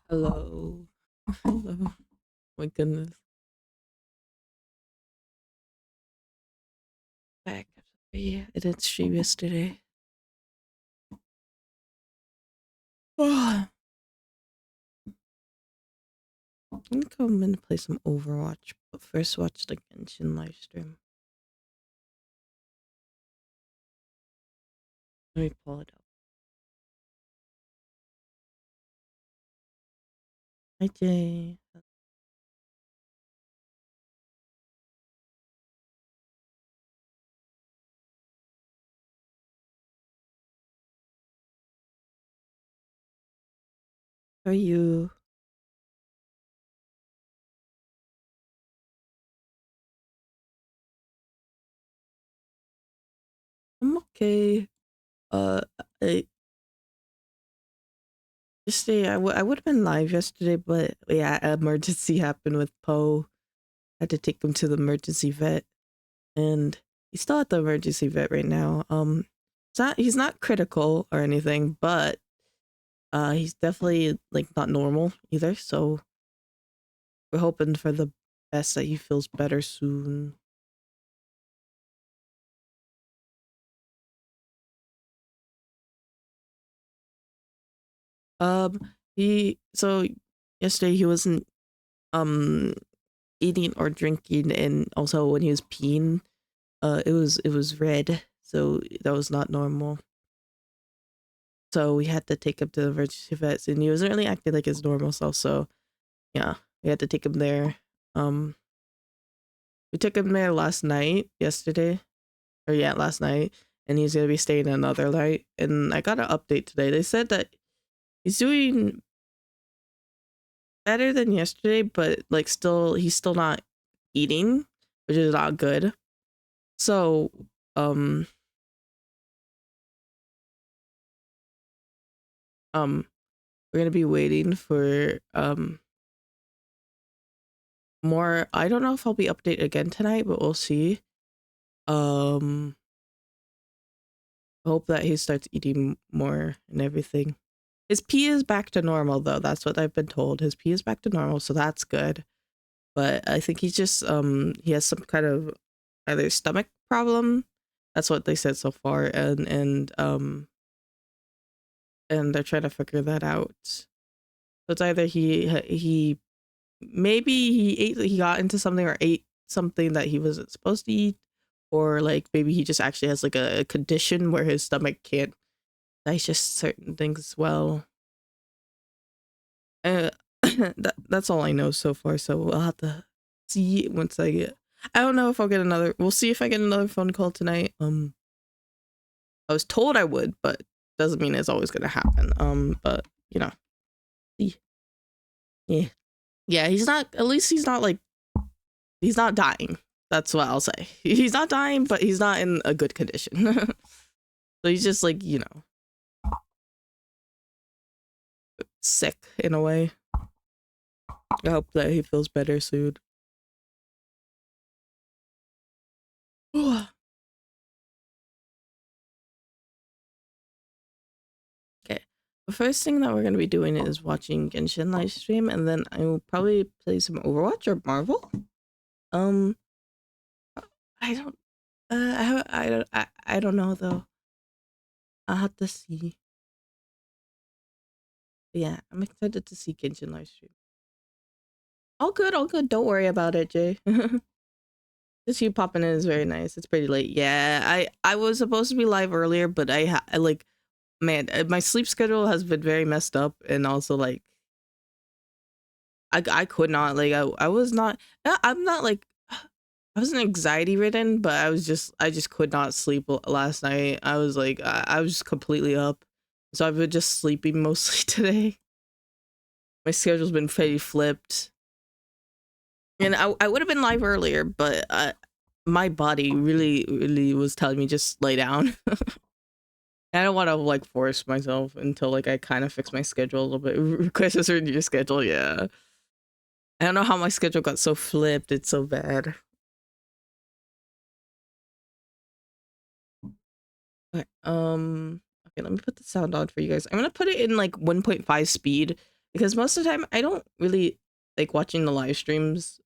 Hello. Hello. My goodness. Back. Yeah, I did stream yesterday. Oh, I'm gonna come and play some Overwatch, but first watch the Genshin live stream. Let me pull it up. Hi Jay. How are you? I'm okay. Uh, I, yesterday I would have been live yesterday, but yeah, emergency happened with Poe. Had to take him to the emergency vet, and he's still at the emergency vet right now. He's not critical or anything, but he's definitely like not normal either. So we're hoping for the best that he feels better soon. Um, he so yesterday he wasn't um eating or drinking, and also when he was peeing, it was red, so that was not normal. So we had to take him to the emergency vets, and he wasn't really acting like his normal self. So yeah, we had to take him there. Um, we took him there last night, yesterday, or yeah, last night, and he's gonna be staying another night. And I got an update today. They said that he's doing better than yesterday, but like he's still not eating, which is not good. So, um, we're gonna be waiting for more. I don't know if I'll be updated again tonight, but we'll see. Um, hope that he starts eating more and everything. His pee is back to normal though. That's what I've been told. His pee is back to normal, so that's good. But I think he's just he has some kind of either stomach problem. That's what they said so far, and they're trying to figure that out. So it's either he maybe he got into something or ate something that he wasn't supposed to eat, or like maybe he just actually has like a condition where his stomach can't digest certain things well. Uh, that's all I know so far. So we'll have to see once I get. I don't know if I'll get another. We'll see if I get another phone call tonight. I was told I would, but doesn't mean it's always gonna happen. But you know, yeah, yeah. He's not. At least he's not like he's not dying. That's what I'll say. He's not dying, but he's not in a good condition. So he's just like sick in a way. I hope that he feels better soon. Okay. The first thing that we're going to be doing is watching Genshin live stream, and then I will probably play some Overwatch or Marvel. Um, I don't, I don't know though. I'll have to see. But yeah, I'm excited to see Genshin live stream. All good, all good. Don't worry about it, Jay. Just you popping in is very nice. It's pretty late. Yeah, I was supposed to be live earlier, but I like man, my sleep schedule has been very messed up, and also like I could not like I was not I'm not like I wasn't anxiety ridden, but I just could not sleep last night. I was like I was just completely up, so I've been just sleeping mostly today. My schedule's been pretty flipped, and I would have been live earlier, but my body really was telling me just lay down. I don't want to like force myself until like I kind of fix my schedule a little bit. Request a new schedule, yeah. I don't know how my schedule got so flipped. It's so bad. Okay, okay, let me put the sound on for you guys. I'm gonna put it in like 1.5 speed because most of the time I don't really like watching the live streams.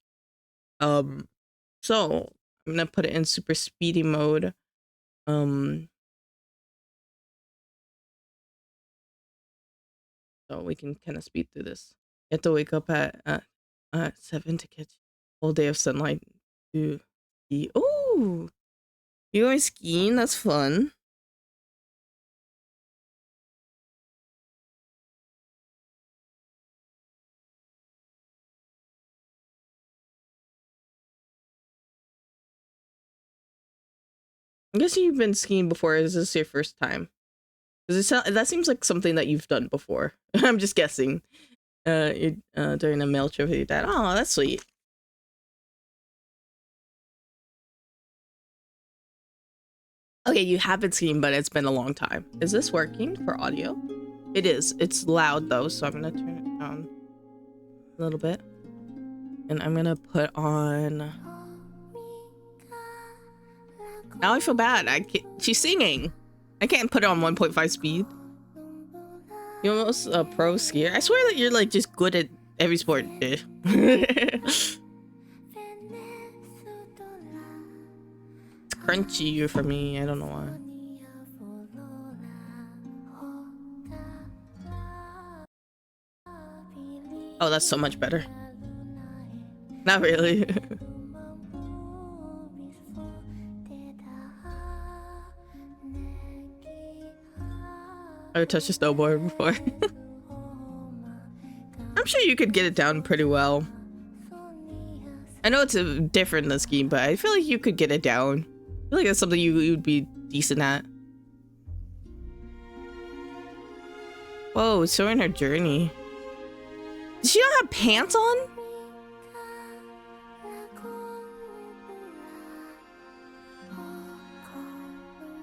So I'm gonna put it in super speedy mode. So we can kind of speed through this. You have to wake up at 7 to catch a whole day of sunlight to ski. Oh, you going skiing? That's fun. I'm guessing you've been skiing before. Is this your first time? Because that seems like something that you've done before. I'm just guessing. During a mail trip with your dad. Oh, that's sweet. Okay, you have been skiing, but it's been a long time. Is this working for audio? It is. It's loud though, so I'm gonna turn it down a little bit. And I'm gonna put on. Now I feel bad. She's singing. I can't put it on 1.5 speed. You're almost a pro skier. I swear that you're like just good at every sport. It's crunchy for me. I don't know why. Oh, that's so much better. Not really. I've touched a snowboard before. I'm sure you could get it down pretty well. I know it's different than skiing, but I feel like you could get it down. I feel like that's something you'd be decent at. Whoa, showing her journey. Does she not have pants on?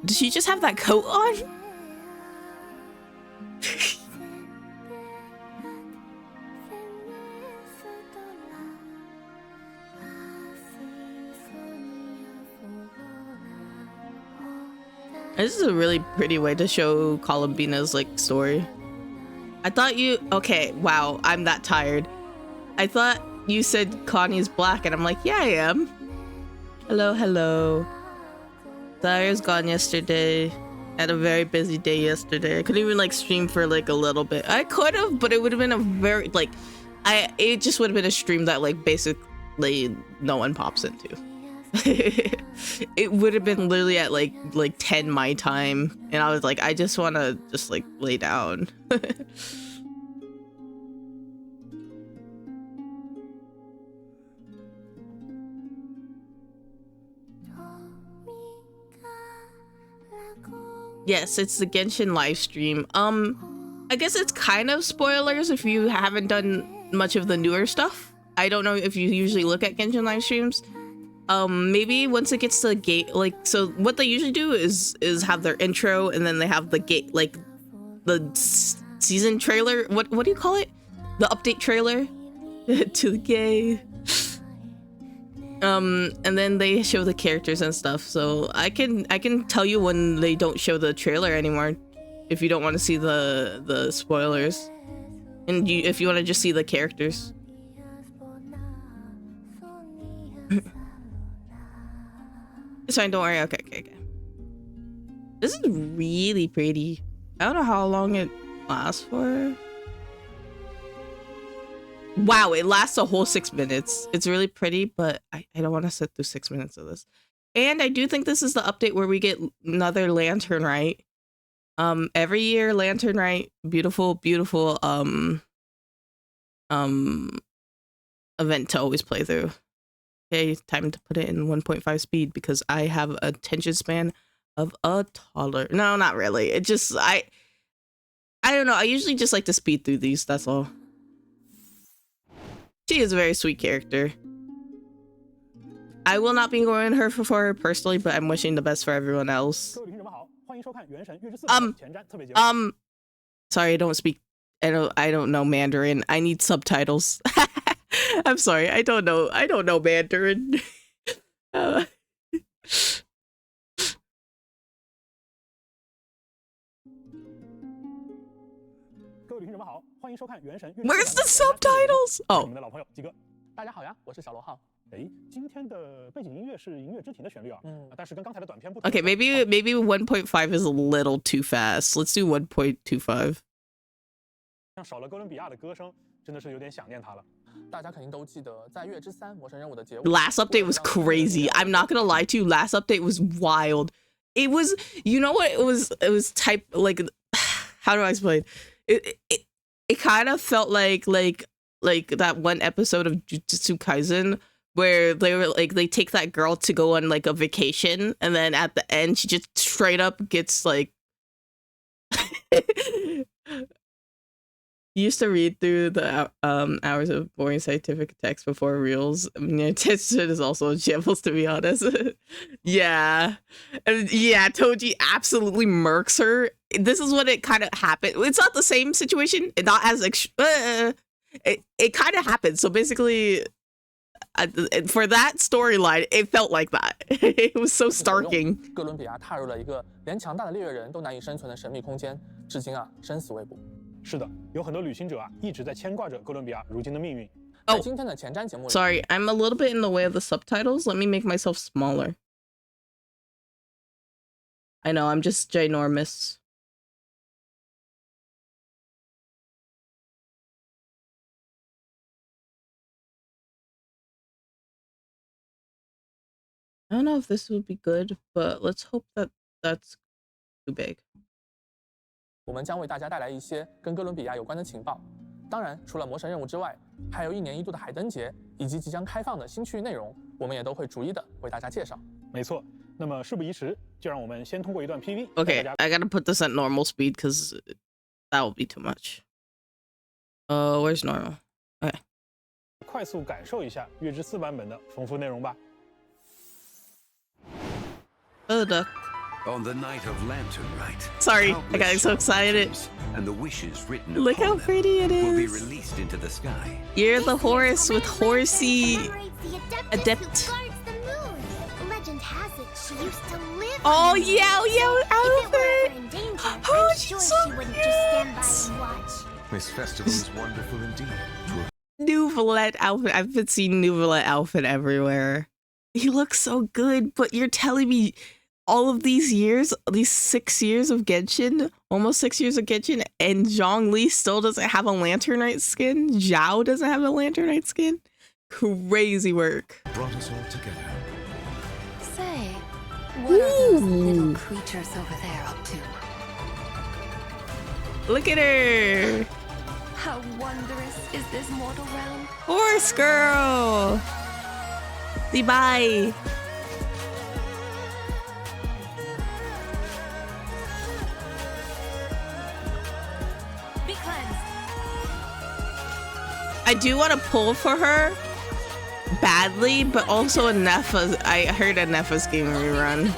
Does she just have that coat on? This is a really pretty way to show Columbina's like story. I thought you okay, wow, I'm that tired. I thought you said Connie's black and I'm like, yeah, I am. Hello, hello. Zaira's gone yesterday. Had a very busy day yesterday. I couldn't even like stream for like a little bit. I could have, but it would have been a very like it just would have been a stream that like basically no one pops into. It would have been literally at like 10 my time and I was like, I just want to just like lay down. Yes, it's the Genshin live stream. I guess it's kind of spoilers if you haven't done much of the newer stuff. I don't know if you usually look at Genshin live streams. Maybe once it gets to the gate, like, so what they usually do is have their intro and then they have the gate, like the season trailer. What do you call it? The update trailer to the game. And then they show the characters and stuff. So I can tell you when they don't show the trailer anymore, if you don't want to see the spoilers, and if you want to just see the characters. It's fine, don't worry. Okay. This is really pretty. I don't know how long it lasts for. Wow, it lasts a whole 6 minutes. It's really pretty, but I don't want to sit through 6 minutes of this. And I do think this is the update where we get another lantern right. Every year, lantern right, beautiful event to always play through. Okay, time to put it in 1.5 speed because I have a attention span of a toddler. No, not really. It just I don't know. I usually just like to speed through these. That's all. She is a very sweet character. I will not be going her for her personally, but I'm wishing the best for everyone else. Sorry, I don't speak. I don't know Mandarin. I need subtitles. I'm sorry. I don't know Mandarin. Where's the subtitles? Oh. 我们的老朋友鸡哥。大家好呀，我是小罗浩。今天的背景音乐是音乐之庭的旋律啊，但是跟刚才的短片不同。Okay, maybe 1.5 is a little too fast. Let's do 1.25. 像少了哥伦比亚的歌声，真的是有点想念他了。大家肯定都记得，在月之3魔神任务的结尾 Last update was crazy. I'm not gonna lie to you. Last update was wild. It was, you know what? It was type like, how do I explain? It kind of felt like that one episode of Jujutsu Kaisen where they were like, they take that girl to go on like a vacation, and then at the end she just straight up gets like you used to read through the hours of boring scientific text before reels. I mean, attention is also in shambles, to be honest. Yeah. And yeah, Toji absolutely murks her. This is what it kind of happened. It's not the same situation. Not as it kind of happened. So basically, for that storyline, it felt like that. It was so starking. 哥伦比亚踏入了一个连强大的猎人都难以生存的神秘空间，至今啊生死未卜。是的，有很多旅行者啊一直在牵挂着哥伦比亚如今的命运。在今天的前瞻节目里 Sorry, I'm a little bit in the way of the subtitles. Let me make myself smaller. I know, I'm just ginormous. I don't know if this would be good, but let's hope that that's too big. 我们将为大家带来一些跟哥伦比亚有关的情报。当然，除了魔神任务之外，还有1年1度的海灯节以及即将开放的新区域内容，我们也都会逐一的为大家介绍。没错，那么事不宜迟，就让我们先通过一段 PV。Okay, I gotta put this at normal speed because that will be too much. Where's normal? Okay. 快速感受一下月之4版本的丰富内容吧。Oh, duck. On the night of Lantern Night. Sorry, I got so excited. And the wishes written Look how upon pretty it them will be is. released into the sky. You're the horse with horsey adept. Oh yeah, outfit. Oh, she's so cute. This festival is wonderful indeed. New Valette outfit. I've been seeing New Valette outfit everywhere. He looks so good, but you're telling me all of these years, these 6 years of Genshin, almost 6 years of Genshin, and Zhongli still doesn't have a Lantern Knight skin? Zhao doesn't have a Lantern Knight skin? Crazy work. Brought us all together. Say, what are those little creatures over there up to? Look at her. How wondrous is this mortal realm? Horse girl. Say bye. Be cleansed. I do want to pull for her badly, but also Nefa's. I heard a Nefa's game rerun.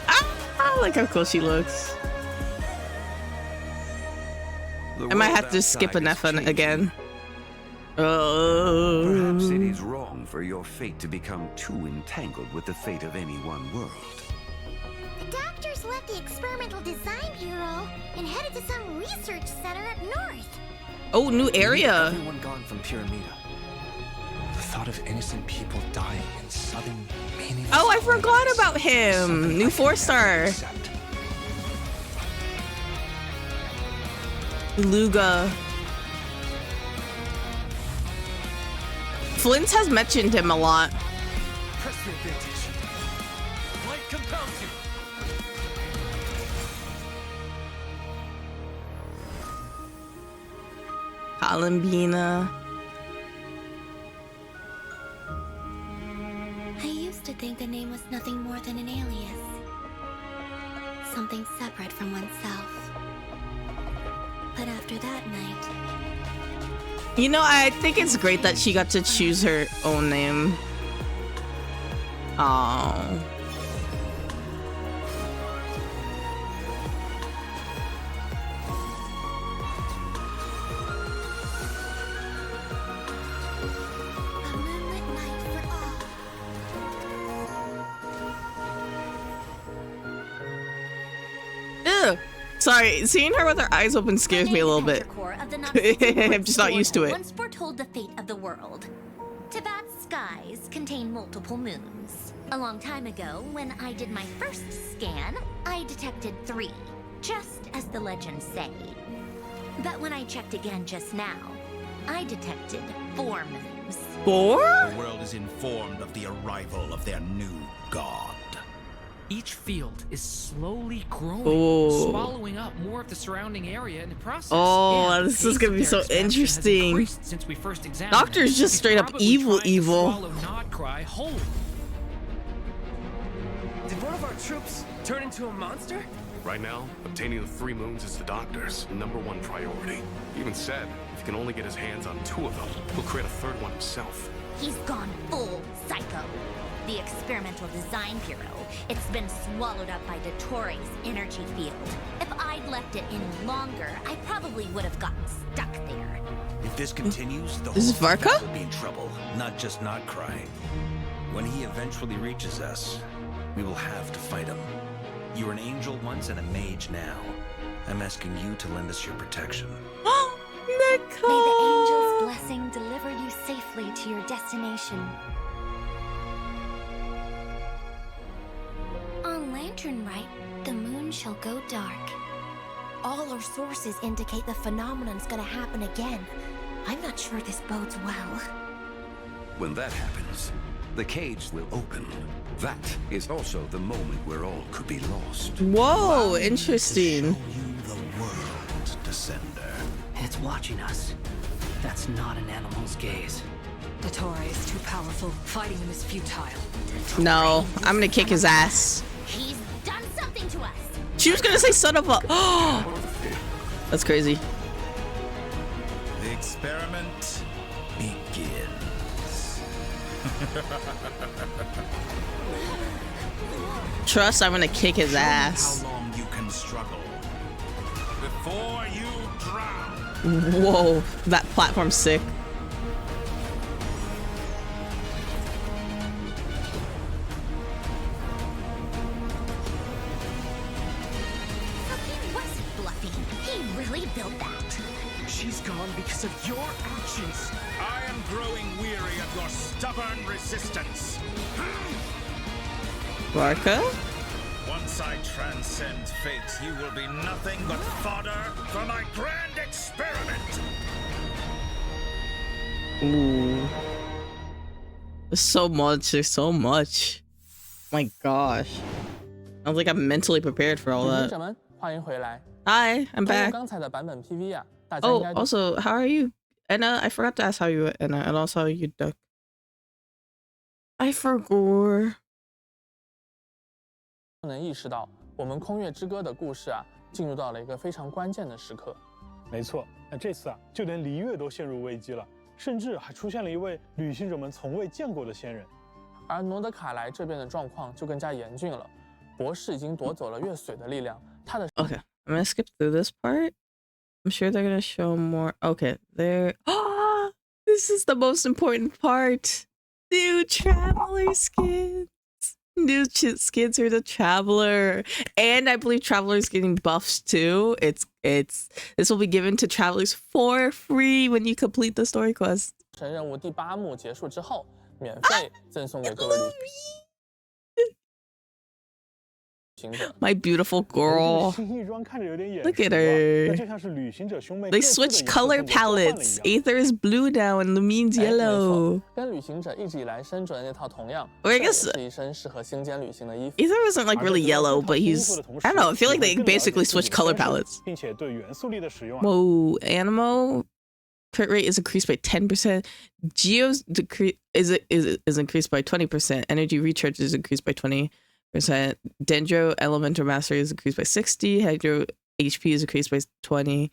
Ah, look how cool she looks. I might have to skip a Nefa again. Perhaps it is wrong for your fate to become too entangled with the fate of any one world. The doctors left the experimental design bureau and headed to some research center up north. Oh, new area. Everyone gone from Pyramida. The thought of innocent people dying in sudden, meaningless. Oh, I forgot about him. New 4-star. Luga. Flint has mentioned him a lot. Press the advantage. Light compels you. Columbina. I used to think the name was nothing more than an alias. Something separate from oneself. But after that night... You know, I think it's great that she got to choose her own name. Oh. A moonlit night for all. Ew. Sorry, seeing her with her eyes open scares me a little bit. I'm just not used to it. Once foretold the fate of the world. Tibet's skies contain multiple moons. A long time ago, when I did my first scan, I detected 3, just as the legends say. But when I checked again just now, I detected 4 moons. 4? The world is informed of the arrival of their new god. Each field is slowly growing, Oh. swallowing up more of the surrounding area in the process. Oh, And the this is pace gonna of be their so expansion has interesting. increased since we first examined Doctor's it. just He's straight up probably evil, trying to evil. swallow Nodcry whole. Did one of our troops turn into a monster? Right now, obtaining the 3 moons is the doctor's #1 priority. He even said if he can only get his hands on 2 of them, he'll create a 3rd one himself. He's gone full psycho. The Experimental Design Bureau, it's been swallowed up by Dottoro's energy field. If I'd left it any longer, I probably would have gotten stuck there. If this continues, the This is whole Varka? will be in trouble, not just Nodcry. When he eventually reaches us, we will have to fight him. You're an angel once and a mage now. I'm asking you to lend us your protection. May the angel's blessing deliver you safely to your destination. On Lantern Rite, the moon shall go dark. All our sources indicate the phenomenon's gonna happen again. I'm not sure this bodes well. When that happens, the cage will open. That is also the moment where all could be lost. Whoa, To interesting. show you the world, Descender. It's watching us. That's not an animal's gaze. Dottore is too powerful. Fighting him is futile. No, I'm gonna kick his ass. He's done something to us. She was gonna say son of a. That's crazy. The experiment begins. Trust, I'm gonna kick his Show me ass. how long you can struggle before you drown. Whoa, that platform's sick. So he wasn't bluffing. He really built that. She's gone because of your actions. I am growing weary of your stubborn resistance. Varka? Once I transcend fate, you will be nothing but fodder for my grand experiment. Ooh. There's so much. There's so much. My gosh. I don't think I'm mentally prepared for all 旅行 that. 者们，欢迎回来。 Hi, I'm 通过 back. 刚才的版本 PV 啊，大家应 Oh, 该都 also, how are you? Anna, I forgot to ask how you were, Anna, and also how you duck. I forgot. 能意识到，我们《空月之歌》的故事啊，进入到了一个非常关键的时刻。没错，那这次啊，就连璃月都陷入危机了，甚至还出现了一位旅行者们从未见过的仙人。而诺德卡莱这边的状况就更加严峻了，博士已经夺走了月髓的力量，他的 Okay, I'm gonna skip through this part. I'm sure they're gonna show more. Okay, there. Ah, this is the most important part. New traveler skins. New skins for the traveler, and I believe travelers getting buffs too. This will be given to travelers for free when you complete the story quest. 神任务第8幕结束之后，免费赠送给各位旅行者。 My beautiful 这 girl. 新衣装看着有点眼熟啊 Look at her. 那就像是旅行者兄妹 They 各自的 switched 颜色 color 风格都换了一 palettes. 样 Aether is blue now and Lumine's 哎没错 yellow. 跟旅行者一直以来身着的那套同样， Or I 这也 guess- 是一身适合星间旅行的衣服。 Aether isn't like really yellow, but he's, I don't know, I feel like they basically switched color palettes. 并且对元素力的使用啊 Whoa, Animo crit rate is increased by 10%. Geo's decrease is increased by 20%. Energy recharge is increased by 20%. Dendro elemental mastery is increased by 60. Hydro HP is increased by 20%.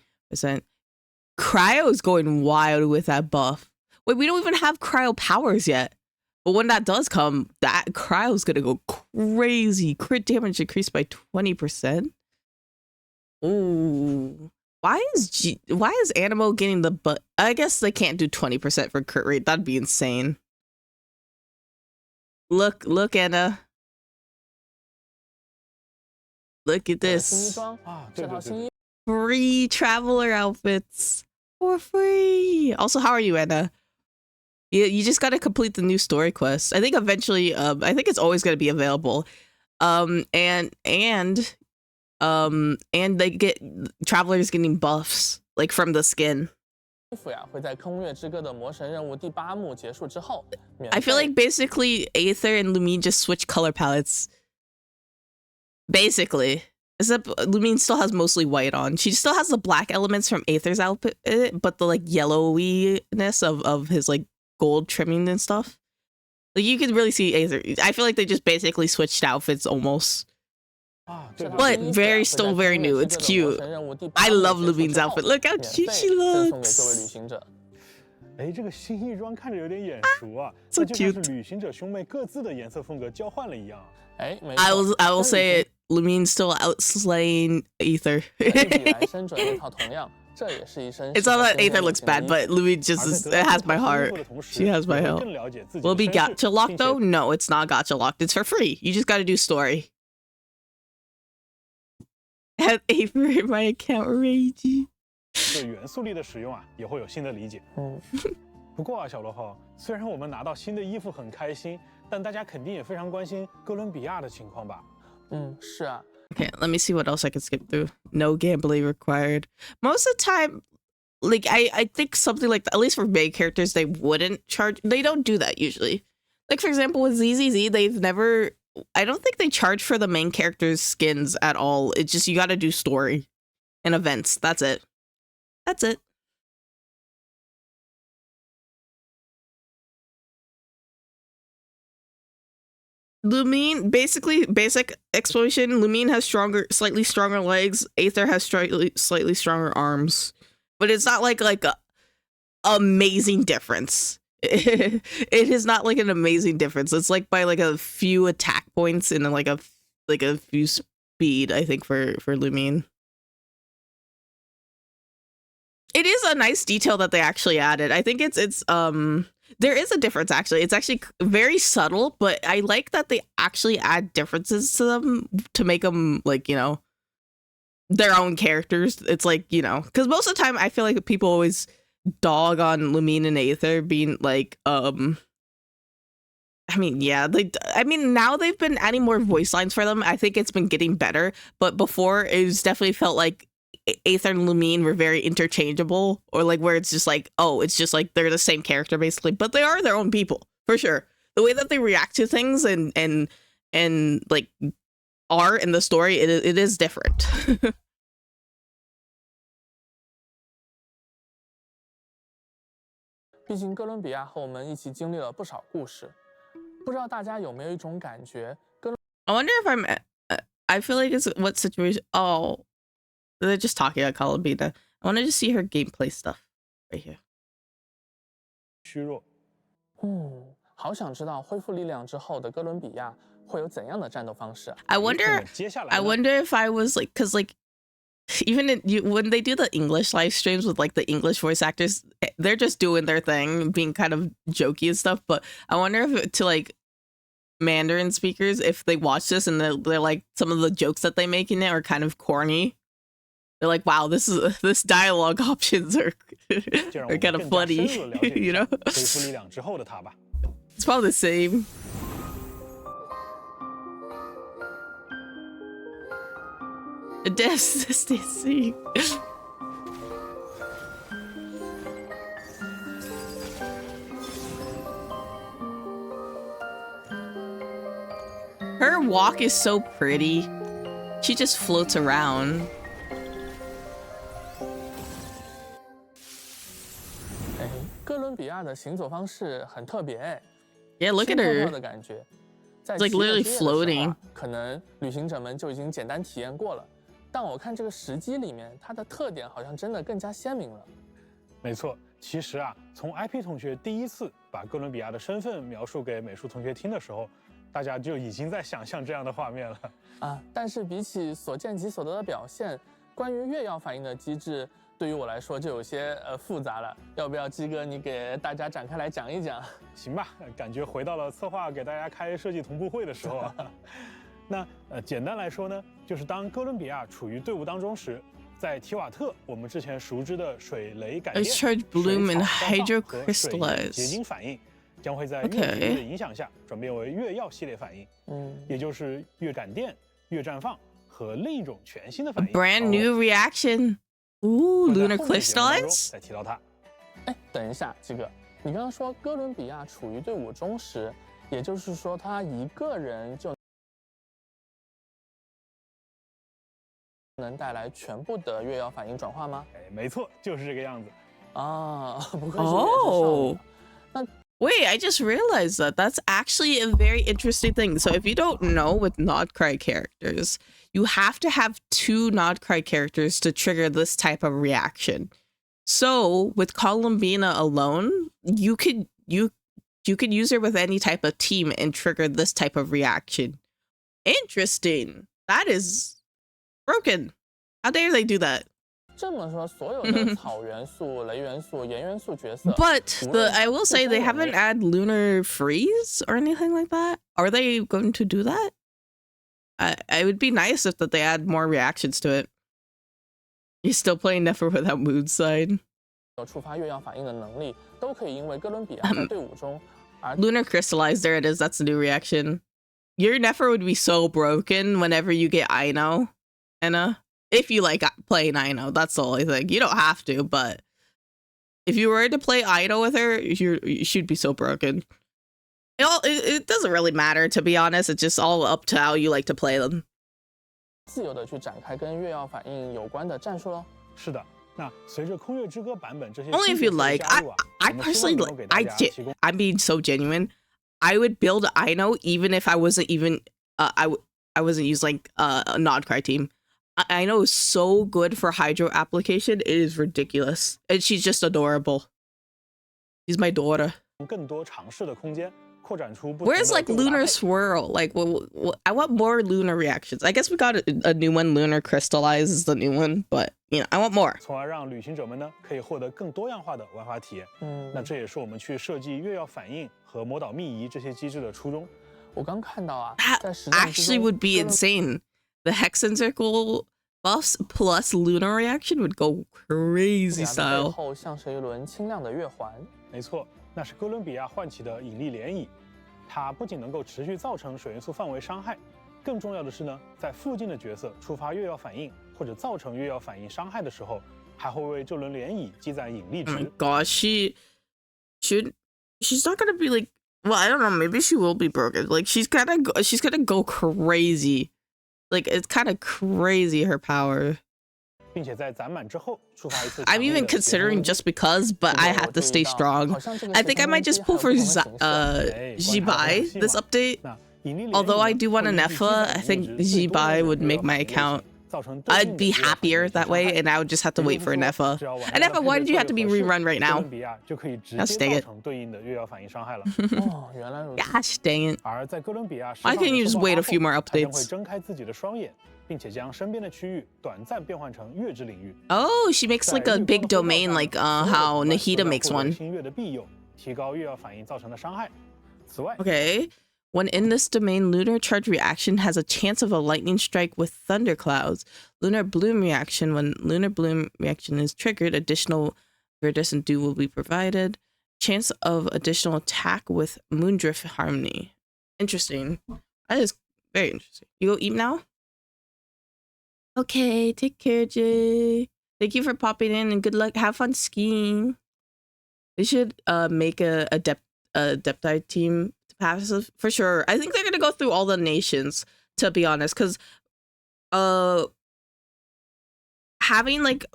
Cryo is going wild with that buff. Wait, we don't even have cryo powers yet. But when that does come, that cryo is gonna go crazy. Crit damage increased by 20%. Ooh. Why is Animo getting the but? I guess they can't do 20% for crit rate. That'd be insane. Look, Anna. Look at 新衣 this. 装这套新衣 Free traveler outfits for free. Also, how are you, Anna? You just gotta complete the new story quest. I think eventually, I think it's always gonna be available. And they get travelers getting buffs like from the skin. 服呀，会在《空月之歌》的魔神任务第8幕结束之后， I feel like basically Aether and Lumine just switch color palettes. Basically. Except Lumine still has mostly white on. She still has the black elements from Aether's outfit, but the like yellowiness of his like gold trimming and stuff. Like you can really see Aether. I feel like they just basically switched outfits almost. But still very new. It's cute. I love Lumine's outfit. Look how cute she looks. 哎，这个新衣装看着有点眼熟啊， So 那就像 cute. 是旅行者兄妹各自的颜色风格交换了一样。哎，没 I 错 will say it. Lumine's still outslaying Aether. 比来生准那套同样，这也是一身 It's not that Aether looks bad, but Lumine just it has my heart. She has my heart. Will it be gacha locked though? No, it's not gacha locked. It's for free. You just gotta do story. Have Aether in my account ragey. 对元素力的使用啊，也会有新的理解。不过啊，小罗号，虽然我们拿到新的衣服很开心，但大家肯定也非常关心哥伦比亚的情况吧？是啊。 Okay, let me see what else I can skip through. No gambling required. Most of the time, like I think something like that, at least for main characters, they wouldn't charge. They don't do that usually. Like for example, with ZZZ, they've never. I don't think they charge for the main characters' skins at all. It's just you got to do story and events. That's it. That's it. Lumine, basically, basic explanation. Lumine has slightly stronger legs. Aether has slightly stronger arms. But it's not like a amazing difference. It is not like an amazing difference. It's like by like a few attack points and like a few speed, I think, for Lumine. It is a nice detail that they actually added. I think it's there is a difference actually. It's actually very subtle, but I like that they actually add differences to them to make them like, you know, their own characters. It's like, you know, because most of the time I feel like people always dog on Lumine and Aether being like, I mean, yeah, now they've been adding more voice lines for them. I think it's been getting better, but before it was definitely felt like Aether and Lumine were very interchangeable, or like where it's just like, oh, it's just like they're the same character basically, but they are their own people for sure. The way that they react to things and like are in the story, it is different. 毕竟哥伦比亚和我们一起经历了不少故事，不知道大家有没有一种感觉？ I wonder if I feel like it's what situation. Oh, they're just talking about Columbina. I want to just see her gameplay stuff right here. 虚弱。好想知道恢复力量之后的哥伦比亚会有怎样的战斗方式。I wonder if I was like, cause like even when they do the English live streams with like the English voice actors, they're just doing their thing, being kind of jokey and stuff. But I wonder if to like Mandarin speakers, if they watch this and they're like, some of the jokes that they make in it are kind of corny. They're like, wow, this dialogue options are kind of funny, you know? It's probably the same. Destiny. Her walk is so pretty. She just floats around. Yeah, look at her. It's like literally floating. 可能旅行者们就已经简单体验过了，但我看这个时机里面，它的特点好像真的更加鲜明了。没错，其实啊，从 IP 同学第一次把哥伦比亚的身份描述给美术同学听的时候，大家就已经在想象这样的画面了啊。但是比起所见即所得的表现，关于月曜反应的机制，对于我来说就有些复杂了。要不要鸡哥你给大家展开来讲一讲？行吧，感觉回到了策划给大家开设计同步会的时候啊。那简单来说呢，就是当哥伦比亚处于队伍当中时，在提瓦特，我们之前熟知的水雷改变、水草绽放和水银结晶反应，将会在月引力的影响下转变为月曜系列反应，也就是月感电、月绽放和另一种全新的反应。Brand new reaction. Ooh, lunar crystallize. 再提到它。哎，等一下，这个你刚刚说哥伦比亚处于队伍中时，也就是说他一个人就能带来全部的月曜反应转化吗？哎，没错，就是这个样子。啊，不愧是月之少女。那 Wait, I just realized that that's actually a very interesting thing. So if you don't know with not cry characters, you have to have 2 not cry characters to trigger this type of reaction. So with Columbina alone, you could use her with any type of team and trigger this type of reaction. Interesting. That is broken. How dare they do that? 这么说，所有的草元素、雷元素、岩元素角色 But I will say they haven't added lunar freeze or anything like that. Are they going to do that? I would be nice if that they add more reactions to it. He's still playing Nefer without mood side. 触发月曜反应的能力，都可以因为哥伦比亚在队伍中而 Lunar crystallize. There it is. That's a new reaction. Your Nefer would be so broken whenever you get Aino, Anna. If you like playing Aino, that's the only thing. You don't have to, but if you were to play Aino with her, you should be so broken. It doesn't really matter, to be honest. It's just all up to how you like to play them. 自由的去展开跟月曜反应有关的战术喽。是的，那随着空月之歌版本这些 Only if you like. I personally like. I'm being so genuine. I would build Aino even if I wasn't even I wasn't using like a Nod Cry team. Aino is so good for Hydro application. It is ridiculous, and she's just adorable. She's my daughter. 更多尝试的空间，扩展出不同的 Where's like Lunar Swirl? Like, I want more lunar reactions. I guess we got a new one. Lunar Crystallize is the new one, but you know, I want more. 从而让旅行者们呢可以获得更多样化的玩法体验。那这也是我们去设计月曜反应和魔导秘仪这些机制的初衷。我刚看到啊， actually would be insane. The Hexen Circle buffs plus lunar reaction would go crazy style. 后像是一轮清亮的月环。没错，那是哥伦比亚唤起的引力涟漪。它不仅能够持续造成水元素范围伤害，更重要的是呢，在附近的角色触发月曜反应或者造成月曜反应伤害的时候，还会为这轮涟漪积攒引力值。Oh my gosh, she's not gonna be like. Well, I don't know. Maybe she will be broken. Like she's gonna go crazy. Like it's kind of crazy her power. 并且在攒满之后触发一次。I'm even considering just because, but I have to stay strong. I think I might just pull for Jibai this update. Although I do want a Nefa, I think Jibai would make my account. I'd be happier that way, and I would just have to wait for a Nefa. A Nefa, why did you have to be rerun right now? Gosh dang it. Gosh dang it. Why can't you just wait a few more updates? Oh, she makes like a big domain like how Nahida makes one. Okay. When in this domain, lunar charge reaction has a chance of a lightning strike with thunderclouds. Lunar bloom reaction. When lunar bloom reaction is triggered, additional iridescent dew will be provided. Chance of additional attack with moondrift harmony. Interesting. That is very interesting. You go eat now? Okay, take care, Jay. Thank you for popping in and good luck. Have fun skiing. They should make a Deptide team passive for sure. I think they're gonna go through all the nations, to be honest, because having like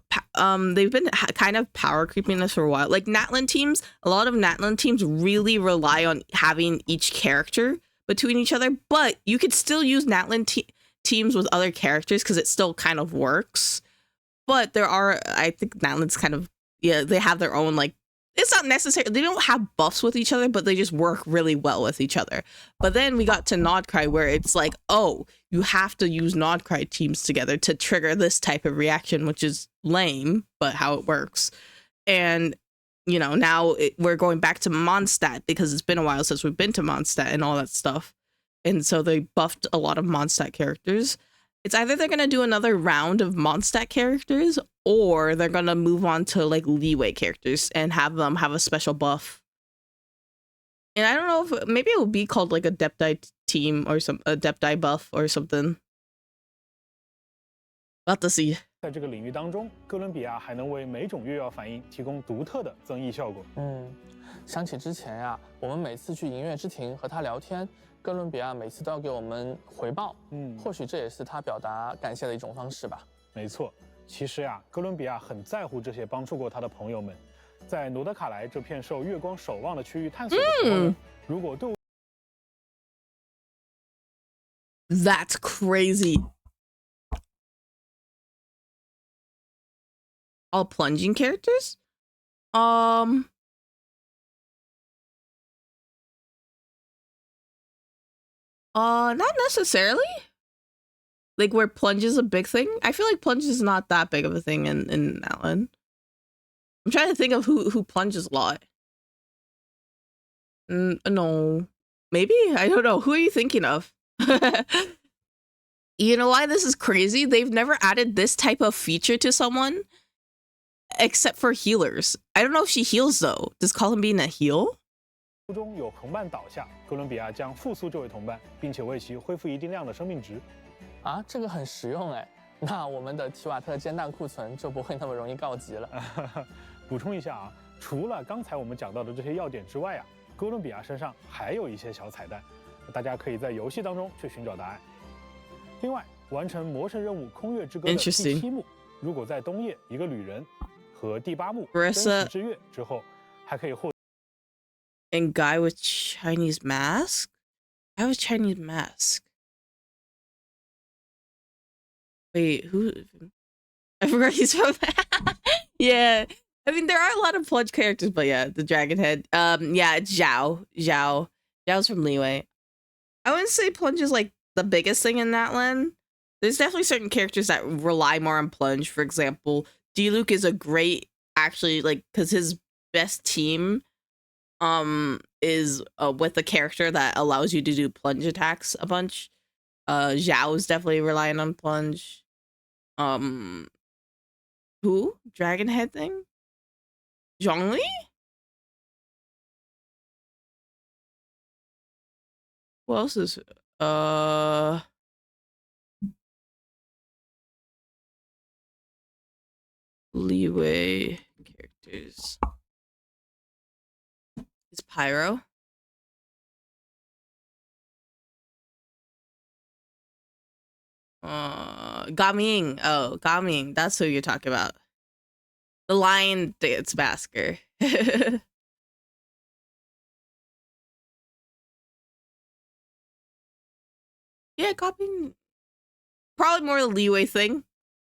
they've been kind of power creeping us for a while. Like Natlan teams, a lot of Natlan teams really rely on having each character between each other, but you could still use Natlan teams with other characters because it still kind of works. But there are, I think Natlan's kind of, yeah, they have their own like, it's not necessary. They don't have buffs with each other, but they just work really well with each other. But then we got to Nodcry where it's like, oh, you have to use Nodcry teams together to trigger this type of reaction, which is lame, but how it works. And, you know, now we're going back to Mondstadt because it's been a while since we've been to Mondstadt and all that stuff. and so they buffed a lot of Mondstadt characters. It's either they're gonna do another round of Mondstadt characters, or they're gonna move on to like Leeway characters and have them have a special buff. And I don't know if maybe it will be called like a Depti team or a Depti buff or something. About to see. 在这个领域当中，哥伦比亚还能为每种乐药反应提供独特的增益效果。想起之前呀，我们每次去音乐之庭和他聊天，哥伦比亚每次都要给我们回报。或许这也是他表达感谢的一种方式吧。没错，其实呀，哥伦比亚很在乎这些帮助过他的朋友们。在罗德卡莱这片受月光守望的区域探索的时候呢，如果队伍 That's crazy. All plunging characters? Not necessarily. Like where plunge is a big thing. I feel like plunge is not that big of a thing in Outland. I'm trying to think of who plunges a lot. No. Maybe? I don't know. Who are you thinking of? You know why this is crazy? They've never added this type of feature to someone except for healers. I don't know if she heals though. Does Columbine heal? 中有同伴倒下，哥伦比亚将复苏这位同伴，并且为其恢复一定量的生命值。啊，这个很实用哎。那我们的提瓦特煎蛋库存就不会那么容易告急了。补充一下啊，除了刚才我们讲到的这些要点之外啊，哥伦比亚身上还有一些小彩蛋，大家可以在游戏当中去寻找答案。另外，完成魔神任务《空月之歌》的第7幕，如果在冬夜一个旅人和第8幕真实之月之后，还可以获。And guy with Chinese mask? Guy with Chinese mask. Wait, who? I forgot he's from. Yeah, I mean there are a lot of plunge characters, but yeah, the dragon head. Yeah, it's Zhao. Zhao's from Leeway. I wouldn't say plunge is like the biggest thing in that land. There's definitely certain characters that rely more on plunge. For example, D-Luke is a great, actually, like, because his best team is with a character that allows you to do plunge attacks a bunch. Zhao is definitely relying on plunge. Who? Dragon head thing? Zhongli? Who else is Leeway characters? Is Pyro? Gaming. Oh, Gaming. That's who you're talking about. The lion dance masker. Yeah, Gaming. Probably more the Leeway thing.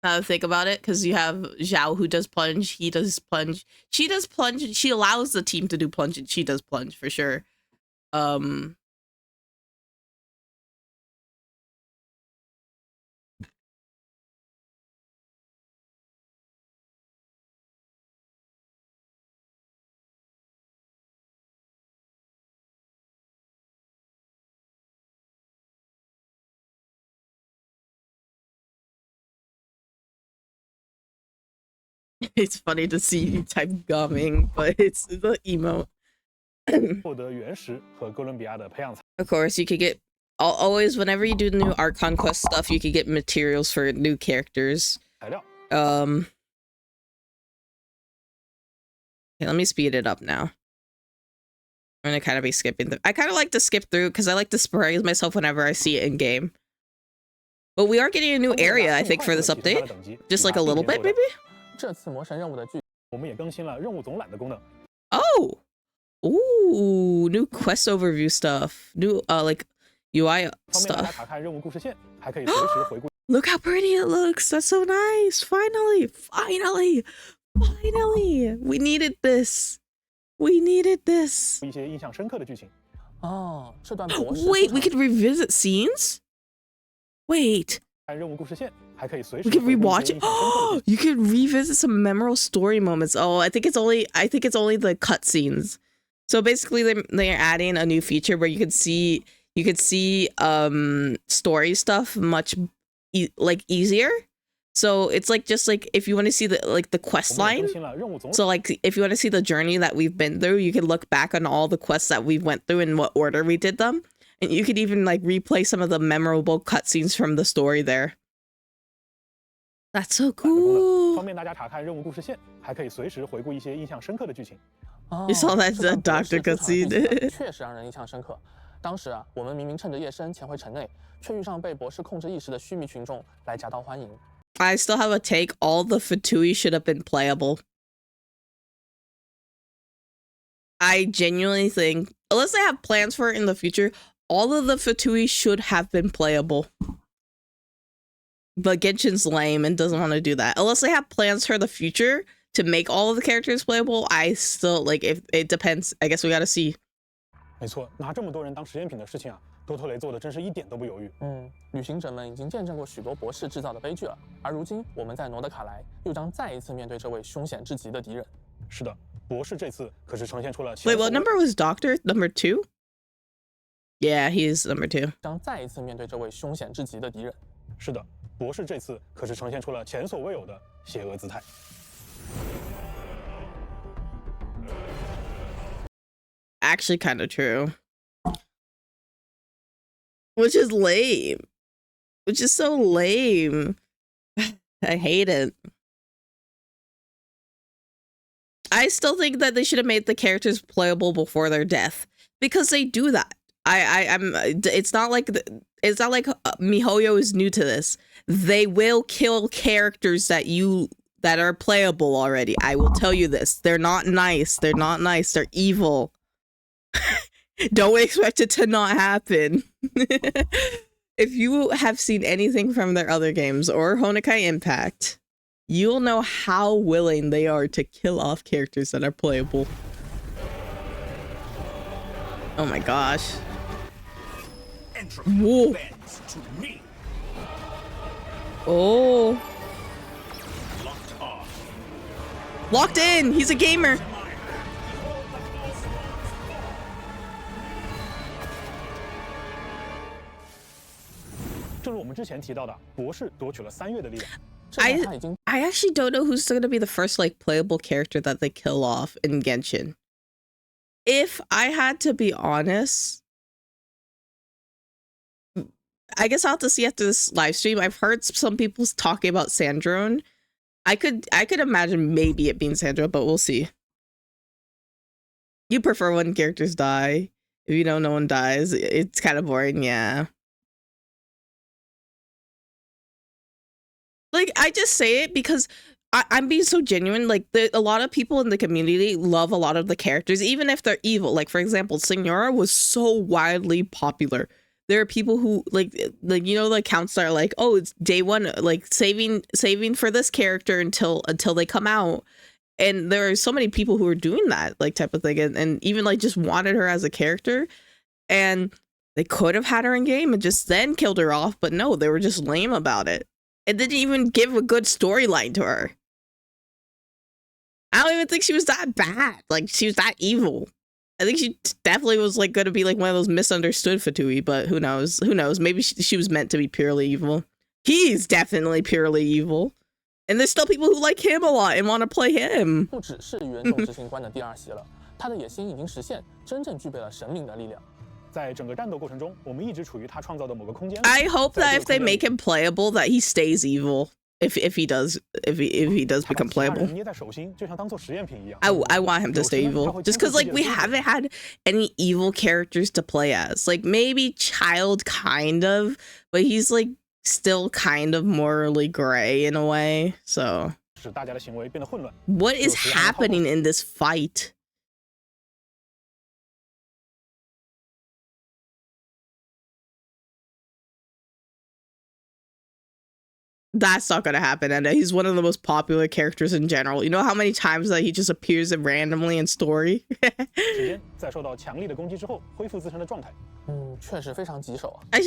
Now that I think about it, because you have Zhao who does plunge, he does plunge, she does plunge, she allows the team to do plunge, and she does plunge for sure. It's funny to see you type gumming, but it's the emote. Of course, you could get always whenever you do new art conquest stuff, you could get materials for new characters. Okay, let me speed it up now. I'm gonna kind of be skipping I kind of like to skip through because I like to surprise myself whenever I see it in game. But we are getting a new area, I think, for this update. Just like a little bit, maybe? Oh! Ooh, new quest overview stuff. New, like, UI stuff. Look how pretty it looks! That's so nice! Finally! Finally! Finally! We needed this! We needed this! Wait, we could revisit scenes? Wait. We could rewatch it. You could revisit some memorable story moments. Oh, I think it's only the cutscenes. So basically they're adding a new feature where you can see you could see story stuff much easier. So it's like just like if you want to see the quest line, so like if you want to see the journey that we've been through, you can look back on all the quests that we went through and what order we did them, and you could even like replay some of the memorable cutscenes from the story there. That's so cool. 方便大家查看任务故事线，还可以随时回顾一些印象深刻的剧情。You saw that doctor cutscene. 确实让人印象深刻。当时啊，我们明明趁着夜深潜回城内，却遇上被博士控制意识的须弥群众来夹道欢迎。I still have a take. All the Fatui should have been playable. I genuinely think, unless they have plans for it in the future, all of the Fatui should have been playable. But Genshin's lame and doesn't want to do that. Unless they have plans for the future to make all of the characters playable, I still, like, if it depends. I guess we gotta see. 没错，拿这么多人当实验品的事情啊，多特雷做的真是一点都不犹豫。旅行者们已经见证过许多博士制造的悲剧了，而如今我们在诺德卡莱又将再一次面对这位凶险至极的敌人。是的，博士这次可是呈现出了。Wait, what number was Doctor? Number 2? Yeah, he is number 2. 将再一次面对这位凶险至极的敌人。是的，博士这次可是呈现出了前所未有的邪恶姿态。Actually, kind of true. Which is lame. Which is so lame. I hate it. I still think that they should have made the characters playable before their death, because they do that. It's not like MiHoYo is new to this. They will kill characters that are playable already. I will tell you this. They're not nice. They're not nice. They're evil. Don't expect it to not happen. If you have seen anything from their other games or Honkai Impact, you'll know how willing they are to kill off characters that are playable. Oh my gosh. Whoa. Oh. Locked in. He's a gamer. I actually don't know who's going to be the first like playable character that they kill off in Genshin. If I had to be honest, I guess I'll have to see after this live stream. I've heard some people talking about Sandrone. I could imagine maybe it being Sandra, but we'll see. You prefer when characters die. If you know no one dies, it's kind of boring, yeah. Like, I just say it because I'm being so genuine. Like, a lot of people in the community love a lot of the characters, even if they're evil. Like, for example, Signora was so widely popular. There are people who like you know, the accounts that are like, oh, it's day one, like saving for this character until they come out. And there are so many people who are doing that, like, type of thing, and even like just wanted her as a character. And they could have had her in game and just then killed her off, but no, they were just lame about it. It didn't even give a good storyline to her. I don't even think she was that bad. Like, she was that evil. I think she definitely was like going to be like one of those misunderstood Fatui, but who knows? Who knows? Maybe she was meant to be purely evil. He's definitely purely evil. And there's still people who like him a lot and want to play him. 不只是原种执行官的第二席了，他的野心已经实现，真正具备了神明的力量。在整个战斗过程中，我们一直处于他创造的某个空间。I hope that if they make him playable, that he stays evil. If he does become playable, I want him to stay evil. Just because like we haven't had any evil characters to play as. Like maybe Child kind of, but he's like still kind of morally gray in a way. So what is happening in this fight? That's not gonna happen, and he's one of the most popular characters in general. You know how many times that he just appears randomly in story? Actually,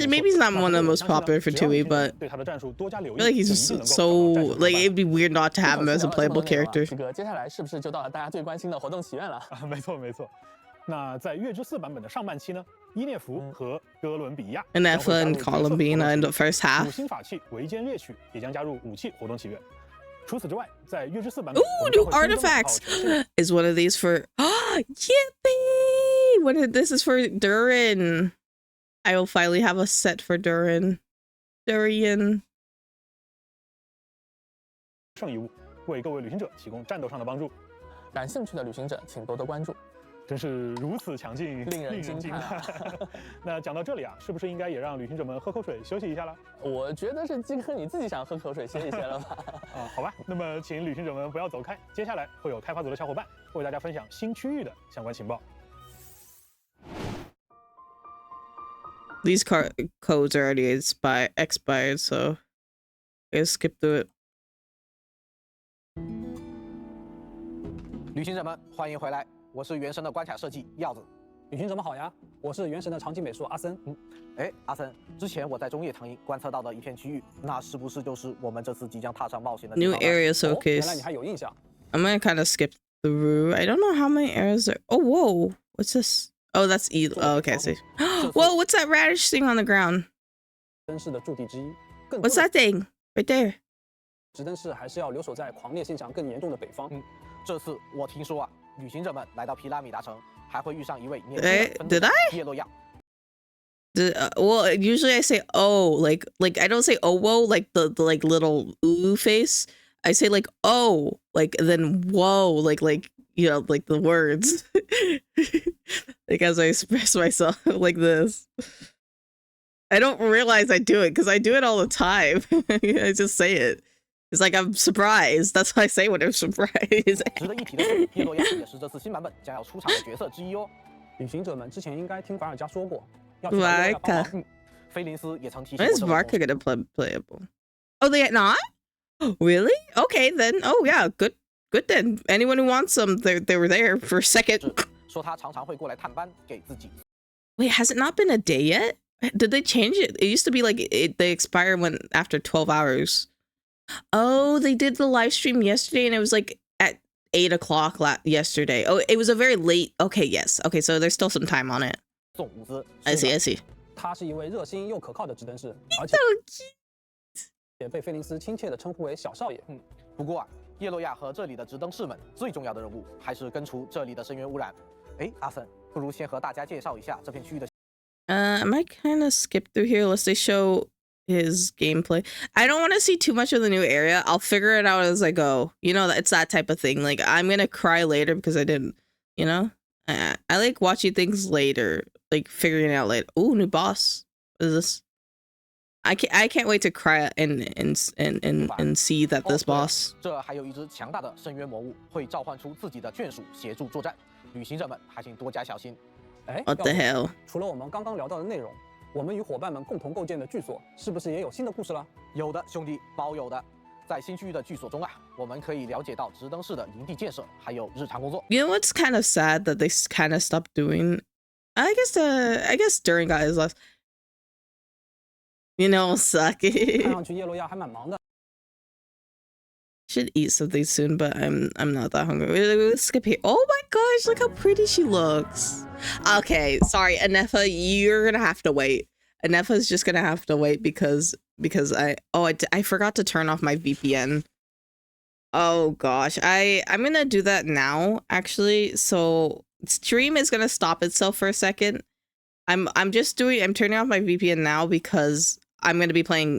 maybe he's not one of the most popular for Tui, but I feel like he's just so like it'd be weird not to have him as a playable character. 那在月之4版本的上半期呢，伊涅弗和哥伦比亚 Nefa and Columbina in the first half. 五星法器围歼猎曲也将加入武器活动契约。除此之外，在月之4版本 Ooh, new artifacts! Is one of these for yippee! This is for Durin. I will finally have a set for Durin. Durian. 圣遗物，为各位旅行者提供战斗上的帮助。感兴趣的旅行者请多多关注。真是如此强劲，令人惊叹。那讲到这里啊，是不是应该也让旅行者们喝口水休息一下了？我觉得是鸡哥你自己想喝口水歇一歇了吧？好吧，那么请旅行者们不要走开，接下来会有开发组的小伙伴为大家分享新区域的相关情报。These codes are already expired, so I skip through it. 旅行者们，欢迎回来！我是原神的关卡设计耀子。旅行者们好呀，我是原神的场景美术阿森。哎，阿森，之前我在中野唐营观测到的一片区域，那是不是就是我们这次即将踏上冒险的地 New 方 area showcase. 原来你还有印象。I'm gonna kind of skip through. I don't know how many areas there. Oh, whoa! What's this? Oh, that's E. Oh, okay, I see. Whoa! What's that radish thing on the ground? 灯饰的驻地之一。What's that thing right there? 直灯饰还是要留守在狂烈现象更严重的北方。这次我听说啊，旅行者们来到皮拉米达城，还会遇上一位年轻的 Did I? 叶洛亚。Well, usually I say oh, like I don't say oh whoa, like the like little ooh face. I say like oh, like then whoa, like you know, like the words. Like as I express myself like this. I don't realize I do it because I do it all the time. I just say it. It's like I'm surprised. That's what I say when I'm surprised. 值得一提的是，叶洛亚也是这次新版本将要出场的角色之一哦。旅行者们之前应该听凡尔加说过，要 Varka. 菲林斯也曾提醒 When is Varka gonna play playable? Oh, they not? Really? Okay, then. Oh yeah, good then. Anyone who wants them, they were there for a second. 说他常常会过来探班，给自己。Wait, has it not been a day yet? Did they change it? It used to be like they expire when after 12 hours. Oh, they did the live stream yesterday and it was like at 8 o'clock yesterday. Oh, it was a very late. Okay, yes. Okay, so there's still some time on it. I see. 他是一位热心又可靠的直灯士，而且也被菲林斯亲切地称呼为小少爷。不过啊，叶洛亚和这里的直灯士们最重要的任务还是根除这里的深渊污染。哎，阿森，不如先和大家介绍一下这片区域的。I might kind of skip through here unless they show his gameplay. I don't want to see too much of the new area. I'll figure it out as I go. You know, it's that type of thing. Like I'm gonna cry later because I didn't. You know, I like watching things later, like figuring it out later. Oh, new boss. What is this? I can't wait to cry and see that this boss. 这还有一只强大的深渊魔物会召唤出自己的眷属协助作战，旅行者们还请多加小心。What the hell? 除了我们刚刚聊到的内容，我们与伙伴们共同构建的剧所是不是也有新的故事了？有的，兄弟，包有的。在新区域的剧所中啊，我们可以了解到直灯式的营地建设，还有日常工作。You know what's kind of sad that they kind of stopped doing? I guess during got his last. You know, sucky. 看上去叶洛亚还蛮忙的。Should eat something soon, but I'm not that hungry. Let's skip here. Oh my gosh, look how pretty she looks. Okay, sorry, Anefa, you're gonna have to wait. Anefa's just gonna have to wait because I forgot to turn off my VPN. Oh gosh, I'm gonna do that now actually. So stream is gonna stop itself for a second. I'm turning off my VPN now because I'm gonna be playing